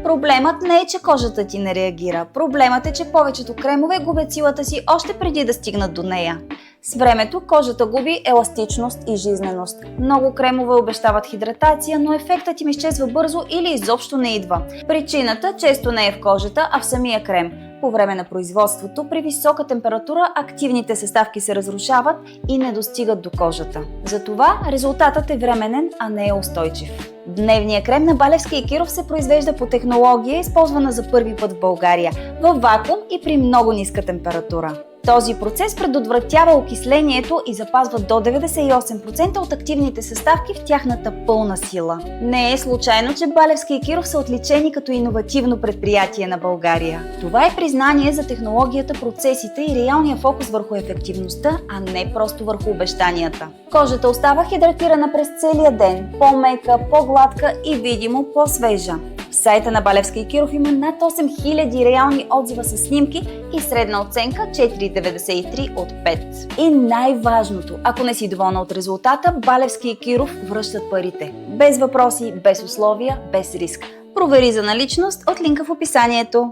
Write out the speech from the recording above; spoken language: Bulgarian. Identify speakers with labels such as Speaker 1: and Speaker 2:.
Speaker 1: Проблемът не е, че кожата ти не реагира. Проблемът е, че повечето кремове губят силата си още преди да стигнат до нея. С времето кожата губи еластичност и жизненост. Много кремове обещават хидратация, но ефектът им изчезва бързо или изобщо не идва. Причината често не е в кожата, а в самия крем. По време на производството, при висока температура, активните съставки се разрушават и не достигат до кожата. Затова резултатът е временен, а не е устойчив. Дневният крем на Балевски и Киров се произвежда по технология, използвана за първи път в България, във вакуум и при много ниска температура. Този процес предотвратява окислението и запазва до 98% от активните съставки в тяхната пълна сила. Не е случайно, че Балевски и Киров са отличени като иновативно предприятие на България. Това е признание за технологията, процесите и реалния фокус върху ефективността, а не просто върху обещанията. Кожата остава хидратирана през целия ден, по-мека, по-гладка и видимо по-свежа. В сайта на Балевски и Киров има над 8000 реални отзива с снимки и средна оценка 4,93 от 5. И най-важното, ако не си доволна от резултата, Балевски и Киров връщат парите. Без въпроси, без условия, без риск. Провери за наличност от линка в описанието.